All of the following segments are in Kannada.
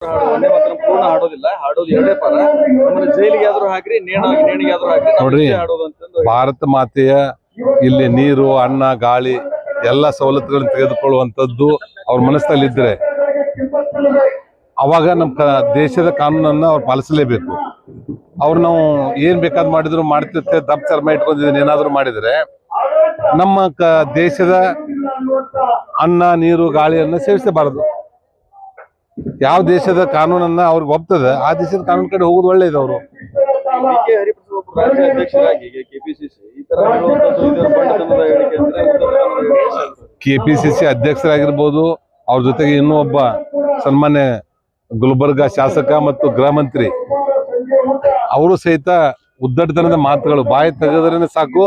ಒಂದೇ ಮಾತ್ರ ಪೂರ್ಣ ಹಾಡೋದಿಲ್ಲ, ಹಾಡೋದು ಎರಡೇ ಪರ. ನಮ್ಮನ್ನ ಜೈಲಿಗೆ ಆದ್ರೂ ಹಾಕ್ರಿ, ನೇಣಿಗೆ ಆದ್ರೂ ಹಾಕ್ರಿ, ನೋಡ್ರಿ, ಹಾಡೋದು ಅಂತಂದು ಭಾರತ ಮಾತೆಯ ಇಲ್ಲಿ ನೀರು, ಅನ್ನ, ಗಾಳಿ ಎಲ್ಲ ಸವಲತ್ತುಗಳನ್ನು ತೆಗೆದುಕೊಳ್ಳುವಂಥದ್ದು ಅವ್ರ ಮನಸ್ಸಿನಲ್ಲಿ ಇದ್ರೆ ಅವಾಗ ನಮ್ಮ ದೇಶದ ಕಾನೂನನ್ನ ಅವ್ರು ಪಾಲಿಸಲೇಬೇಕು. ಅವ್ರು ನಾವು ಏನ್ ಬೇಕಾದ್ ಮಾಡಿದ್ರು ಮಾಡ್ತಿರ್ತೇವೆ, ದಪ್ಪ ಚರ್ಮ ಇಟ್ಕೊಂಡಿದ್ದೀನಿ ಏನಾದ್ರು ಮಾಡಿದ್ರೆ ನಮ್ಮ ದೇಶದ ಅನ್ನ, ನೀರು, ಗಾಳಿಯನ್ನ ಸೇವಿಸಬಾರದು. ಯಾವ ದೇಶದ ಕಾನೂನನ್ನ ಅವ್ರಿಗೆ ಒಪ್ತದೆ ಆ ದೇಶದ ಕಾನೂನು ಕಡೆ ಹೋಗುದು ಒಳ್ಳೇದು. ಅವರು ಕೆ ಹರಿಪ್ರಸಾದ್ ರಾಜ್ಯ ಅಧ್ಯಕ್ಷರಾಗಿ ಕೆಪಿಸಿಸಿ ಈ ತರ ಹೇಳುವಂತದ್ದು ಇದರ ಬಂಡತನದ ಹೇಳಿಕೆ ಅಂದ್ರೆ ಕೆಪಿಸಿಸಿ ಅಧ್ಯಕ್ಷರಾಗಿರ್ಬೋದು, ಅವ್ರ ಜೊತೆಗೆ ಇನ್ನೂ ಒಬ್ಬ ಸನ್ಮಾನ್ಯ ಗುಲ್ಬರ್ಗಾ ಶಾಸಕ ಮತ್ತು ಗೃಹ ಮಂತ್ರಿ ಅವರು ಸಹಿತ ಉದ್ದಟತನದ ಮಾತುಗಳು ಬಾಯಿ ತೆಗೆದ್ರೆ ಸಾಕು,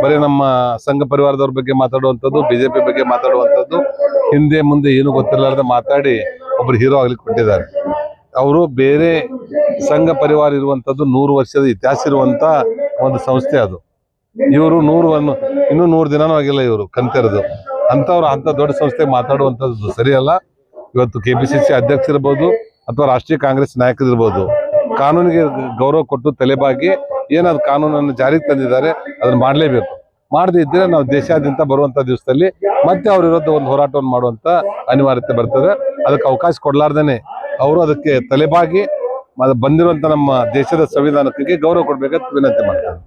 ಬರೀ ನಮ್ಮ ಸಂಘ ಪರಿವಾರದವ್ರ ಬಗ್ಗೆ ಮಾತಾಡುವಂಥದ್ದು, ಬಿಜೆಪಿ ಬಗ್ಗೆ ಮಾತಾಡುವಂಥದ್ದು, ಹಿಂದೆ ಮುಂದೆ ಏನು ಗೊತ್ತಿರಲಾರ್ದ ಮಾತಾಡಿ ಒಬ್ರು ಹೀರೋ ಆಗ್ಲಿಕ್ಕೆ ಕೊಟ್ಟಿದ್ದಾರೆ. ಅವರು ಬೇರೆ ಸಂಘ ಪರಿವಾರ ಇರುವಂತದ್ದು 100 ವರ್ಷದ ಇತಿಹಾಸ ಇರುವಂತ ಒಂದು ಸಂಸ್ಥೆ ಅದು. ಇವರು ಇನ್ನೂ 100 ದಿನನೂ ಆಗಿಲ್ಲ ಇವರು ಕಂತೆರದು ಅಂತವ್ರು ಅಂತ ದೊಡ್ಡ ಸಂಸ್ಥೆ ಮಾತಾಡುವಂಥದ್ದು ಸರಿಯಲ್ಲ. ಇವತ್ತು ಕೆಪಿಸಿಸಿ ಅಧ್ಯಕ್ಷರಿರ್ಬೋದು ಅಥವಾ ರಾಷ್ಟ್ರೀಯ ಕಾಂಗ್ರೆಸ್ ನಾಯಕರಿರ್ಬೋದು, ಕಾನೂನಿಗೆ ಗೌರವ ಕೊಟ್ಟು ತಲೆಬಾಗಿ ಏನಾದ್ರು ಕಾನೂನನ್ನು ಜಾರಿಗೆ ತಂದಿದ್ದಾರೆ ಅದನ್ನ ಮಾಡಲೇಬೇಕು. ಮಾಡದೇ ಇದ್ರೆ ನಾವು ದೇಶಾದ್ಯಂತ ಬರುವಂತ ದಿವಸದಲ್ಲಿ ಮತ್ತೆ ಅವ್ರ ವಿರುದ್ಧ ಒಂದು ಹೋರಾಟವನ್ನು ಮಾಡುವಂತ ಅನಿವಾರ್ಯತೆ ಬರ್ತದೆ. ಅದಕ್ಕೆ ಅವಕಾಶ ಕೊಡ್ಲಾರ್ದೇನೆ ಅವರು ಅದಕ್ಕೆ ತಲೆಬಾಗಿ ಬಂದಿರುವಂತ ನಮ್ಮ ದೇಶದ ಸಂವಿಧಾನಕ್ಕೆ ಗೌರವ ಕೊಡ್ಬೇಕಂತ ವಿನಂತಿ ಮಾಡ್ತಾರೆ.